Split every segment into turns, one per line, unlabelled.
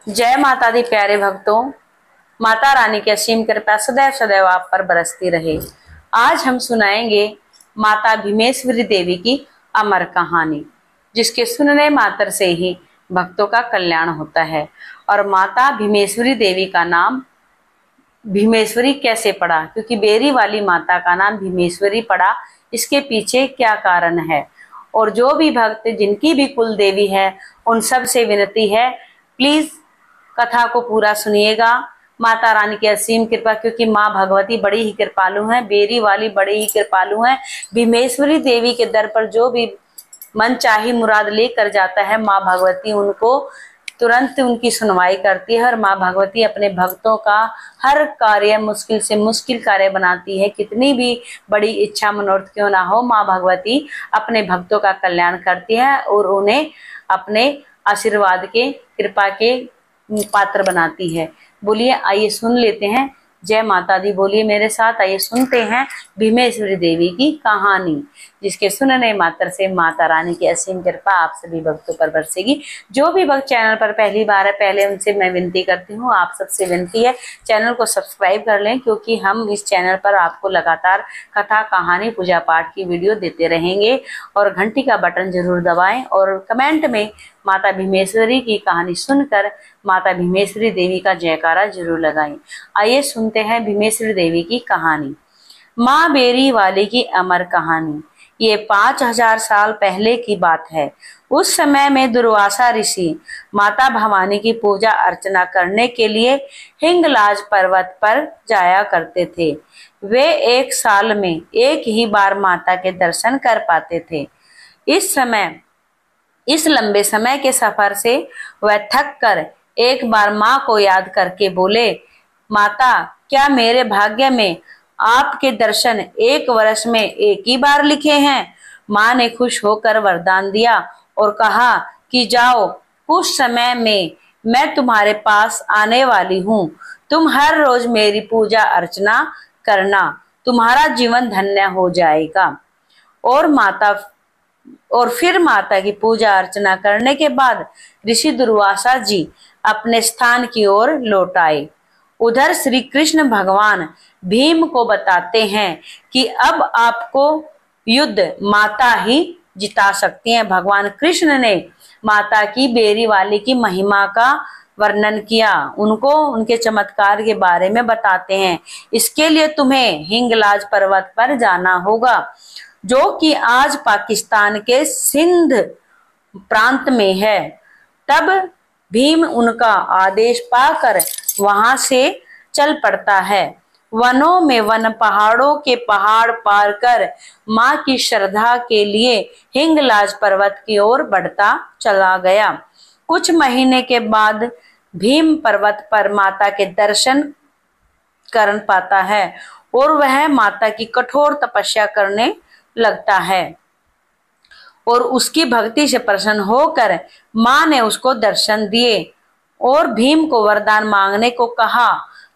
जय माता दी प्यारे भक्तों, माता रानी की असीम कृपा सदैव सदैव आप पर बरसती रहे। आज हम सुनाएंगे माता भीमेश्वरी देवी की अमर कहानी, जिसके सुनने मात्र से ही भक्तों का कल्याण होता है। और माता भीमेश्वरी देवी का नाम भीमेश्वरी कैसे पड़ा, क्योंकि बेरी वाली माता का नाम भीमेश्वरी पड़ा, इसके पीछे क्या कारण है। और जो भी भक्त जिनकी भी कुल देवी है, उन सब से विनती है, प्लीज कथा को पूरा सुनिएगा। माता रानी की असीम कृपा, क्योंकि माँ भगवती बड़ी ही कृपालु हैं, बेरी वाली बड़ी ही कृपालु हैं। भीमेश्वरी देवी के दर पर जो भी मन चाही मुराद लेकर जाता है, माँ भगवती उनको तुरंत उनकी सुनवाई करती है। और माँ भगवती अपने भक्तों का हर कार्य मुश्किल से मुश्किल कार्य बनाती है। कितनी भी बड़ी इच्छा मनोरथ क्यों ना हो, माँ भगवती अपने भक्तों का कल्याण करती है और उन्हें अपने आशीर्वाद के कृपा के पात्र बनाती है। बोलिए, आइए सुन लेते हैं। जय माता दी बोलिए मेरे साथ, आइए सुनते हैं भीमेश्वरी देवी की कहानी, जिसके सुनने मात्र से माता रानी की असीम कृपा आप सभी भक्तों पर बरसेगी। जो भी भक्त चैनल पर पहली बार है, पहले उनसे मैं विनती करती हूँ, आप सबसे विनती है चैनल को सब्सक्राइब कर लें, क्योंकि हम इस चैनल पर आपको लगातार कथा कहानी पूजा पाठ की वीडियो देते रहेंगे। और घंटी का बटन जरूर दबाएं और कमेंट में माता भीमेश्वरी की कहानी सुनकर माता भीमेश्वरी देवी का जयकारा जरूर लगाएं। आइए सुनते हैं भीमेश्वरी देवी की कहानी। माँ बेरी वाली की अमर कहानी। ये 5000 साल पहले की बात है। उस समय में दुर्वासा ऋषि माता भवानी की पूजा अर्चना करने के लिए हिंगलाज पर्वत पर जाया करते थे। वे एक साल में एक ही बार माता के दर्शन कर पाते थे। इस लंबे समय के सफर से वह थक कर एक बार माँ को याद करके बोले, माता, क्या मेरे भाग्य में आपके दर्शन एक वर्ष में एक ही बार लिखे हैं? माँ ने खुश होकर वरदान दिया और कहा कि जाओ, कुछ समय में मैं तुम्हारे पास आने वाली हूँ। तुम हर रोज मेरी पूजा अर्चना करना, तुम्हारा जीवन धन्य हो जाएगा। और फिर माता की पूजा अर्चना करने के बाद ऋषि दुर्वासा जी अपने स्थान की ओर लौट आए। उधर श्री कृष्ण भगवान भीम को बताते हैं कि अब आपको युद्ध माता ही जिता सकती हैं। भगवान कृष्ण ने माता की बेरी वाली की महिमा का वर्णन किया, उनको उनके चमत्कार के बारे में बताते हैं। इसके लिए तुम्हें हिंगलाज पर्वत पर जाना होगा, जो कि आज पाकिस्तान के सिंध प्रांत में है। तब भीम उनका आदेश पाकर वहां से चल पड़ता है। वनों में वन, पहाड़ों के पहाड़ पार कर माँ की श्रद्धा के लिए हिंगलाज पर्वत की ओर बढ़ता चला गया। कुछ महीने के बाद भीम पर्वत पर माता के दर्शन कर पाता है और वह माता की कठोर तपस्या करने लगता है। और उसकी भक्ति से प्रसन्न होकर माँ ने उसको दर्शन दिए और भीम को वरदान मांगने को कहा।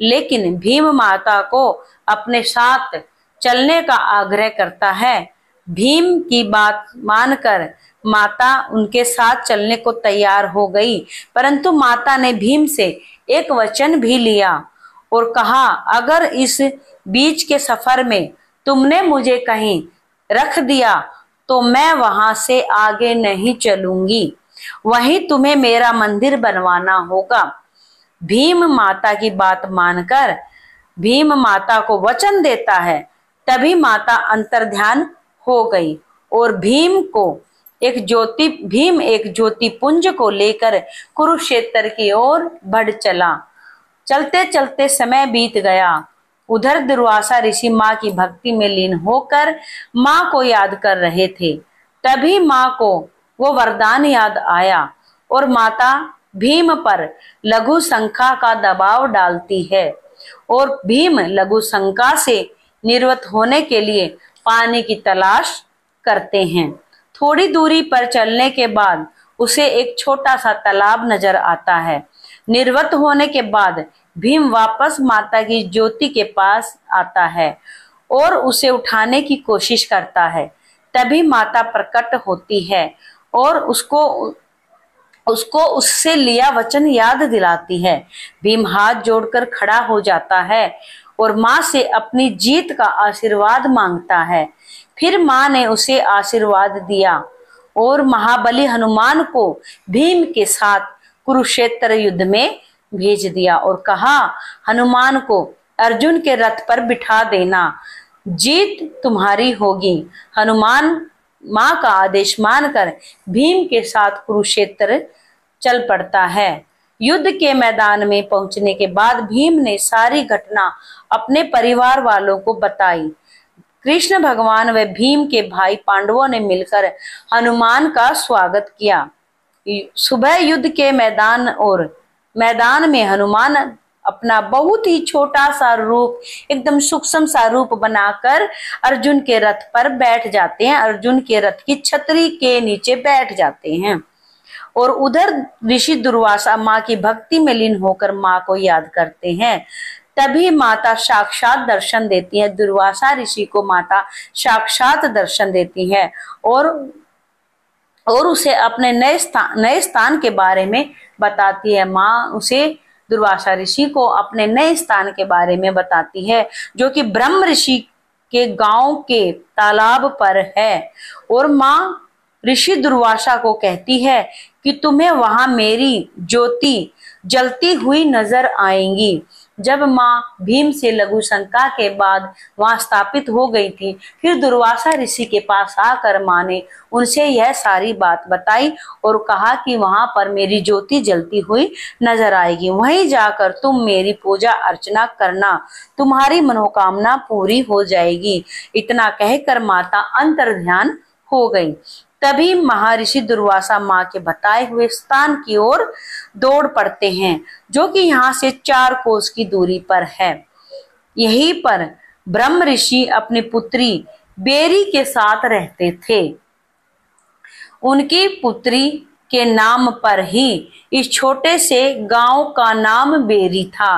लेकिन भीम माता को अपने साथ चलने का आग्रह करता है। भीम की बात मानकर माता उनके साथ चलने को तैयार हो गई, परंतु माता ने भीम से एक वचन भी लिया और कहा, अगर इस बीच के सफर में तुमने मुझे कहीं रख दिया तो मैं वहां से आगे नहीं चलूंगी, वहीं तुम्हें मेरा मंदिर बनवाना होगा। भीम माता की बात मानकर भीम माता को वचन देता है। तभी माता अंतर्ध्यान हो गई और भीम एक ज्योति पुंज को लेकर कुरुक्षेत्र की ओर बढ़ चला। चलते चलते समय बीत गया। उधर दुर्वासा ऋषि माँ की भक्ति में लीन होकर माँ को याद कर रहे थे। तभी माँ को वो वरदान याद आया और माता भीम पर लघु शंका का दबाव डालती है और भीम लघु शंका से निर्वत होने के लिए पानी की तलाश करते हैं। थोड़ी दूरी पर चलने के बाद उसे एक छोटा सा तालाब नजर आता है। निर्वत होने के बाद भीम वापस माता की ज्योति के पास आता है और उसे उठाने की कोशिश करता है। तभी माता प्रकट होती है और उसको उसको उससे लिया वचन याद दिलाती है। भीम हाथ जोड़कर खड़ा हो जाता है और माँ से अपनी जीत का आशीर्वाद मांगता है। फिर माँ ने उसे आशीर्वाद दिया और महाबली हनुमान को भीम के साथ कुरुक्षेत्र युद्ध में भेज दिया और कहा, हनुमान को अर्जुन के रथ पर बिठा देना, जीत तुम्हारी होगी। हनुमान माँ का आदेश मानकर भीम के साथ कुरुक्षेत्र चल पड़ता है। युद्ध के मैदान में पहुंचने के बाद भीम ने सारी घटना अपने परिवार वालों को बताई। कृष्ण भगवान व भीम के भाई पांडवों ने मिलकर हनुमान का स्वागत किया। सुबह युद्ध के मैदान में हनुमान अपना बहुत ही छोटा सा रूप, एकदम सूक्ष्म सा रूप बनाकर अर्जुन के रथ पर बैठ जाते हैं। अर्जुन के रथ की छतरी के नीचे बैठ जाते हैं और उधर ऋषि दुर्वासा माँ की भक्ति में लीन होकर माँ को याद करते हैं। तभी माता साक्षात दर्शन देती है। दुर्वासा ऋषि को माता साक्षात दर्शन देती है और उसे अपने नए स्थान के बारे में बताती है। माँ उसे दुर्वासा ऋषि को अपने नए स्थान के बारे में बताती है, जो कि ब्रह्म ऋषि के गांव के तालाब पर है। और माँ ऋषि दुर्वासा को कहती है कि तुम्हें वहां मेरी ज्योति जलती हुई नजर आएंगी। जब माँ भीम से लघु शंका के बाद वहां स्थापित हो गई थी, फिर दुर्वासा ऋषि के पास आकर माँ ने उनसे यह सारी बात बताई और कहा कि वहां पर मेरी ज्योति जलती हुई नजर आएगी, वहीं जाकर तुम मेरी पूजा अर्चना करना, तुम्हारी मनोकामना पूरी हो जाएगी। इतना कहकर माता अंतर्ध्यान हो गई। तभी महर्षि दुर्वासा माँ के बताए हुए स्थान की ओर दौड़ पड़ते हैं, जो कि यहाँ से 4 कोस की दूरी पर है। यहीं पर ब्रह्म ऋषि अपनी पुत्री बेरी के साथ रहते थे। उनकी पुत्री के नाम पर ही इस छोटे से गांव का नाम बेरी था।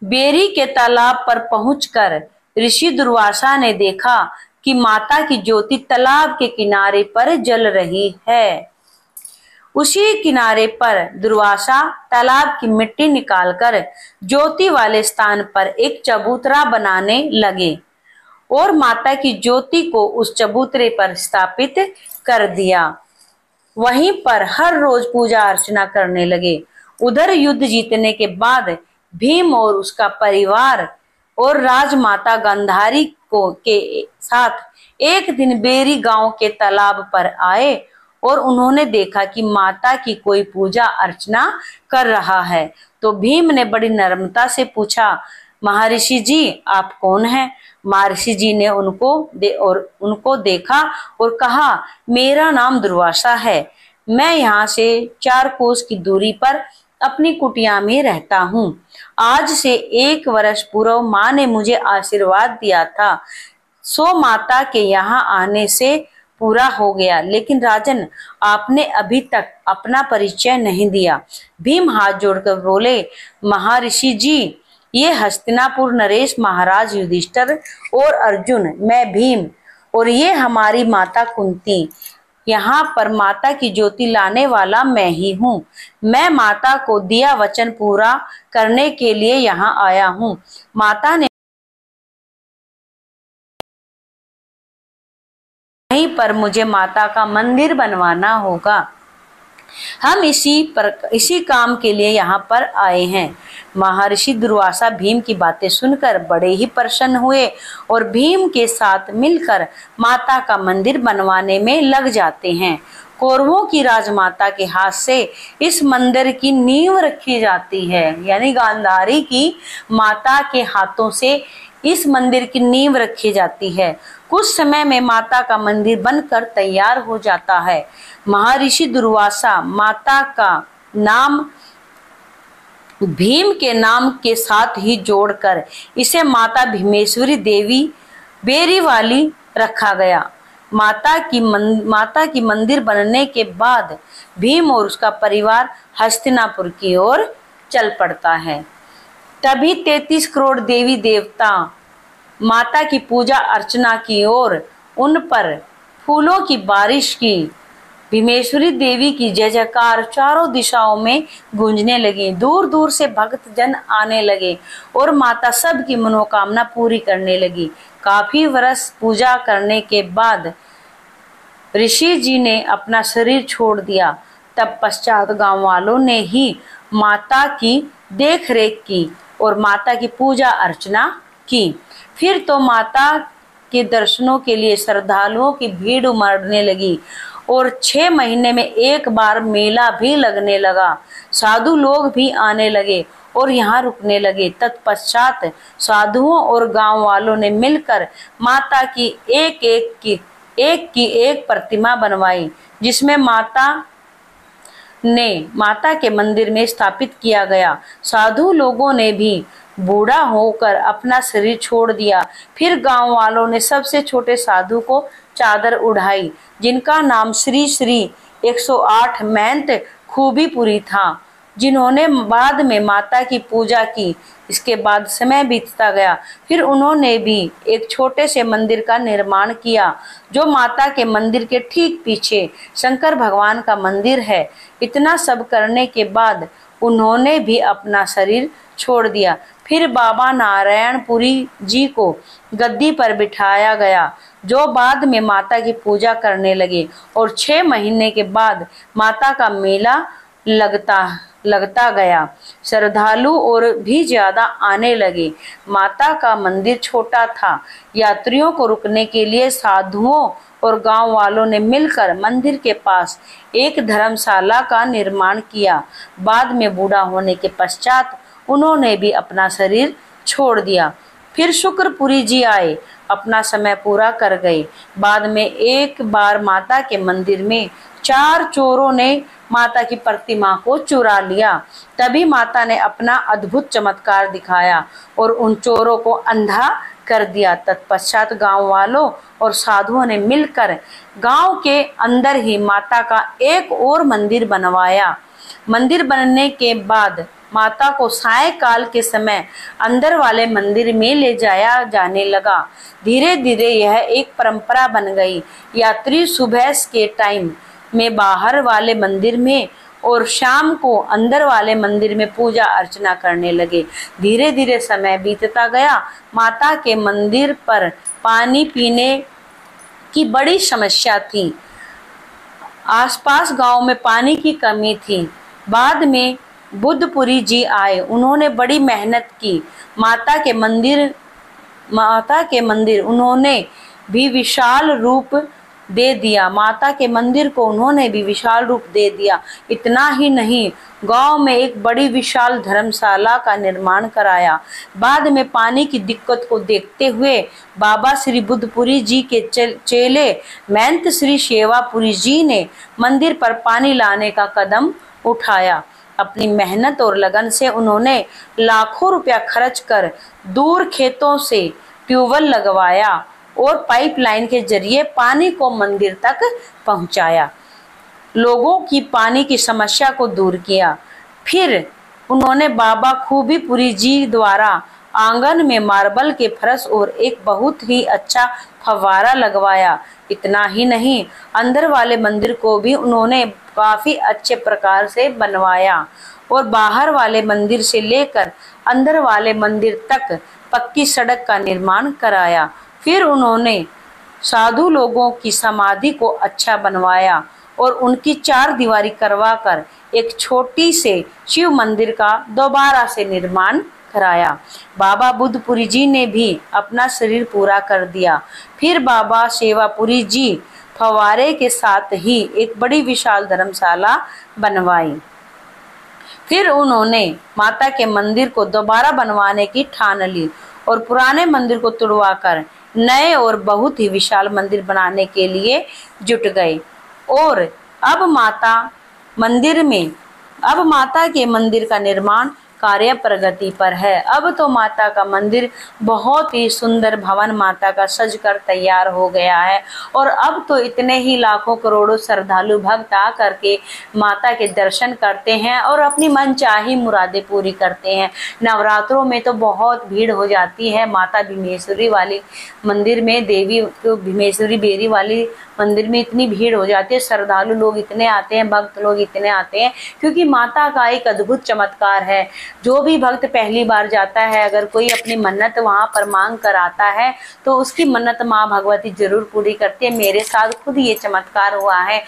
बेरी के तालाब पर पहुंचकर ऋषि दुर्वासा ने देखा कि माता की ज्योति तालाब के किनारे पर जल रही है। उसी किनारे पर दुर्वासा तालाब की मिट्टी निकालकर ज्योति वाले स्थान पर एक चबूतरा बनाने लगे और माता की ज्योति को उस चबूतरे पर स्थापित कर दिया। वहीं पर हर रोज पूजा अर्चना करने लगे। उधर युद्ध जीतने के बाद भीम और उसका परिवार और राजमाता गांधारी के साथ एक दिन बेरी गांव के तालाब पर आए और उन्होंने देखा कि माता की कोई पूजा अर्चना कर रहा है। तो भीम ने बड़ी नम्रता से पूछा, महर्षि जी आप कौन हैं? महर्षि जी ने उनको देखा और कहा, मेरा नाम दुर्वासा है, मैं यहाँ से 4 कोस की दूरी पर अपनी कुटिया में रहता हूँ। आज से 1 वर्ष पूर्व माँ ने मुझे आशीर्वाद दिया था, सो माता के यहाँ आने से पूरा हो गया, लेकिन राजन आपने अभी तक अपना परिचय नहीं दिया। भीम हाथ जोड़कर बोले, महर्षि जी ये हस्तिनापुर नरेश महाराज युधिष्ठिर और अर्जुन, मैं भीम और ये हमारी माता कुंती। यहाँ पर माता की ज्योति लाने वाला मैं ही हूँ। मैं माता को दिया वचन पूरा करने के लिए यहाँ आया हूँ। माता ने वहीं पर मुझे माता का मंदिर बनवाना होगा। हम इसी काम के लिए यहाँ पर आए हैं। महर्षि दुर्वासा भीम की बातें सुनकर बड़े ही प्रसन्न हुए और भीम के साथ मिलकर माता का मंदिर बनवाने में लग जाते हैं। कौरवों की राजमाता के हाथ से इस मंदिर की नींव रखी जाती है, यानी गांधारी की माता के हाथों से इस मंदिर की नींव रखी जाती है। कुछ समय में माता का मंदिर बनकर तैयार हो जाता है। महर्षि दुर्वासा माता का नाम भीम के नाम के साथ ही जोड़कर इसे माता भीमेश्वरी देवी बेरी वाली रखा गया। माता की मंदिर बनने के बाद भीम और उसका परिवार हस्तिनापुर की ओर चल पड़ता है। तभी 33 करोड़ देवी देवता माता की पूजा अर्चना की और उन पर फूलों की बारिश की भीमेश्वरी देवी की जय जयकार चारों दिशाओं में गूंजने लगी। दूर दूर से भक्त जन आने लगे और माता सब की मनोकामना पूरी करने लगी। काफी वर्ष पूजा करने के बाद ऋषि जी ने अपना शरीर छोड़ दिया। तब पश्चात गांव वालों ने ही माता की देख रेख की और माता की पूजा अर्चना की। फिर तो माता के दर्शनों के लिए श्रद्धालुओं की भीड़ उमड़ने लगी और 6 महीने में एक बार मेला भी लगने लगा। साधु लोग भी आने लगे और यहाँ रुकने लगे। तत्पश्चात साधुओं और गांव वालों ने मिलकर माता की एक प्रतिमा बनवाई, जिसमें माता के मंदिर में स्थापित किया गया। साधु लोगों ने भी बूढ़ा होकर अपना शरीर छोड़ दिया। फिर गांव वालों ने सबसे छोटे साधु को चादर उड़ाई, जिनका नाम श्री 108 महंत खूबीपुरी था, जिन्होंने बाद में माता की पूजा की। इसके बाद समय बीतता गया। फिर उन्होंने भी एक छोटे से मंदिर का निर्माण किया, जो माता के मंदिर के ठीक पीछे शंकर भगवान का मंदिर है। इतना सब करने के बाद उन्होंने भी अपना शरीर छोड़ दिया। फिर बाबा नारायणपुरी जी को गद्दी पर बिठाया गया, जो बाद में माता की पूजा करने लगे और 6 महीने के बाद माता का मेला लगता गया। श्रद्धालु और भी ज्यादा आने लगे। माता का मंदिर छोटा था। यात्रियों को रुकने के लिए साधुओं और गांव वालों ने मिलकर मंदिर के पास एक धर्मशाला का निर्माण किया। बाद में बूढ़ा होने के पश्चात उन्होंने भी अपना शरीर छोड़ दिया। फिर शुक्रपुरी जी आए, अपना समय पूरा कर गए। बाद में एक बार माता के मंदिर में 4 चोरों ने माता की प्रतिमा को चुरा लिया। तभी माता ने अपना अद्भुत चमत्कार दिखाया और उन चोरों को अंधा कर दिया। तत्पश्चात गांव वालों और साधुओं ने मिलकर गांव के अंदर ही माता का एक और मंदिर बनवाया। मंदिर बनने के बाद माता को सायंकाल के समय अंदर वाले मंदिर में ले जाया जाने लगा। धीरे धीरे यह एक परंपरा बन गई। यात्री सुबह के टाइम में बाहर वाले मंदिर में और शाम को अंदर वाले मंदिर में पूजा अर्चना करने लगे। धीरे धीरे समय बीतता गया। माता के मंदिर पर पानी पीने की बड़ी समस्या थी। आसपास गांव में पानी की कमी थी। बाद में बुद्धपुरी जी आए। उन्होंने बड़ी मेहनत की। माता के मंदिर उन्होंने भी विशाल रूप दे दिया। माता के मंदिर को उन्होंने भी विशाल रूप दे दिया। इतना ही नहीं, गांव में एक बड़ी विशाल धर्मशाला का निर्माण कराया। बाद में पानी की दिक्कत को देखते हुए बाबा श्री बुद्धपुरी जी के चेले महंत श्री सेवापुरी जी ने मंदिर पर पानी लाने का कदम उठाया। अपनी मेहनत और लगन से उन्होंने लाखों रुपया खर्च कर दूर खेतों से ट्यूबवेल लगवाया और पाइपलाइन के जरिए पानी को मंदिर तक पहुंचाया। लोगों की पानी की समस्या को दूर किया। फिर उन्होंने बाबा खूबीपुरी जी द्वारा आंगन में मार्बल के फर्श और एक बहुत ही अच्छा फव्वारा लगवाया। इतना ही नहीं, अंदर वाले मंदिर को भी उन्होंने काफी अच्छे प्रकार से बनवाया और बाहर वाले मंदिर से लेकर अंदर वाले मंदिर तक पक्की सड़क का निर्माण कराया। फिर उन्होंने साधु लोगों की समाधि को अच्छा बनवाया और उनकी 4 दीवारी करवाकर एक छोटी से शिव मंदिर का दोबारा से निर्माण कराया। बाबा बुद्धपुरी जी ने भी अपना शरीर पूरा कर दिया। फिर बाबा सेवापुरी जी फव्वारे के साथ ही एक बड़ी विशाल धर्मशाला बनवाई। फिर उन्होंने माता के मंदिर को दोबारा बनवाने की ठान ली और पुराने मंदिर को तुड़वाकर नए और बहुत ही विशाल मंदिर बनाने के लिए जुट गए। और अब माता के मंदिर का निर्माण कार्य प्रगति पर है। अब तो माता का मंदिर बहुत ही सुंदर भवन माता का सजकर तैयार हो गया है और अब तो इतने ही लाखों करोड़ों श्रद्धालु भक्त आ करके माता के दर्शन करते हैं और अपनी मनचाही मुरादें पूरी करते हैं। नवरात्रों में तो बहुत भीड़ हो जाती है। माता भीमेश्वरी वाली मंदिर में, देवी भीमेश्वरी बेरी वाली मंदिर में इतनी भीड़ हो जाती है, श्रद्धालु लोग इतने आते हैं, भक्त लोग इतने आते हैं, क्योंकि माता का एक अद्भुत चमत्कार है। जो भी भक्त पहली बार जाता है, अगर कोई अपनी मन्नत वहां पर मांग कर आता है तो उसकी मन्नत माँ भगवती जरूर पूरी करती है। मेरे साथ खुद ये चमत्कार हुआ है।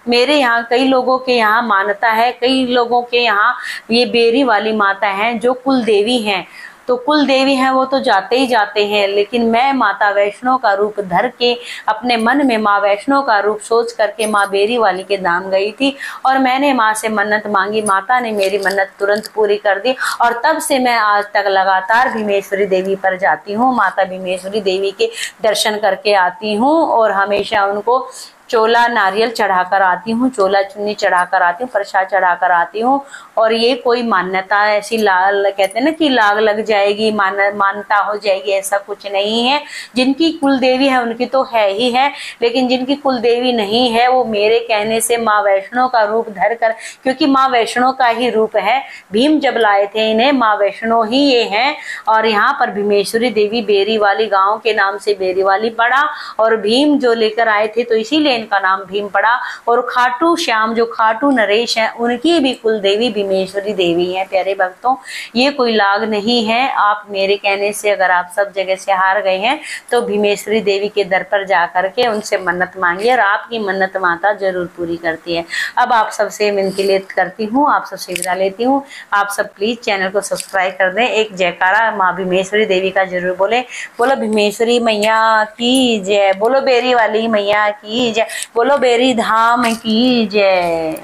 मेरे यहाँ कई लोगों के यहाँ मान्यता है, कई लोगों के यहाँ ये बेरी वाली माता है जो कुल देवी हैं, तो कुल देवी हैं वो तो जाते ही जाते हैं, लेकिन मैं माता वैष्णो का रूप धर के अपने मन में माँ वैष्णो का रूप सोच करके माँ बेरी वाली के धाम गई थी और मैंने माँ से मन्नत मांगी। माता ने मेरी मन्नत तुरंत पूरी कर दी और तब से मैं आज तक लगातार भीमेश्वरी देवी पर जाती हूँ, माता भीमेश्वरी देवी के दर्शन करके आती हूँ और हमेशा उनको चोला नारियल चढ़ाकर आती हूँ, चोला चुन्नी चढ़ाकर आती हूँ, प्रसाद चढ़ाकर आती हूँ। और ये कोई मान्यता ऐसी कहते हैं ना कि लाग लग जाएगी, मान्यता हो जाएगी, ऐसा कुछ नहीं है। जिनकी कुल देवी है उनकी तो है ही है, लेकिन जिनकी कुल देवी नहीं है वो मेरे कहने से माँ वैष्णो का रूप धर कर, क्योंकि माँ वैष्णो का ही रूप है। भीम जब लाए थे इन्हें माँ वैष्णो ही ये है। और यहाँ पर भीमेश्वरी देवी बेरी वाली गाँव के नाम से बेरी वाली पड़ा और भीम जो लेकर आए थे तो इसीलिए इनका नाम भीम पड़ा। और खाटू श्याम जो खाटू नरेश हैं उनकी भी कुल देवी भीमेश्वरी देवी है। प्यारे भक्तों, ये कोई लाग नहीं है। आप मेरे कहने से अगर आप सब जगह से हार गए हैं तो भीमेश्वरी देवी के दर पर जा करके उनसे मन्नत मांगिए और आपकी मन्नत माता जरूर पूरी करती है। अब आप सबसे विनती करती हूँ, आप सबसे विदा लेती हूँ। आप सब प्लीज चैनल को सब्सक्राइब कर दें, एक जयकारा माँ भीमेश्वरी देवी का जरूर बोले। बोलो भीमेश्वरी मैया की जय, बोलो बेरी वाली मैया की जय, बोलो बेरी धाम की जय।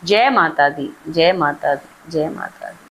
जय माता दी, जय माता दी, जय माता दी।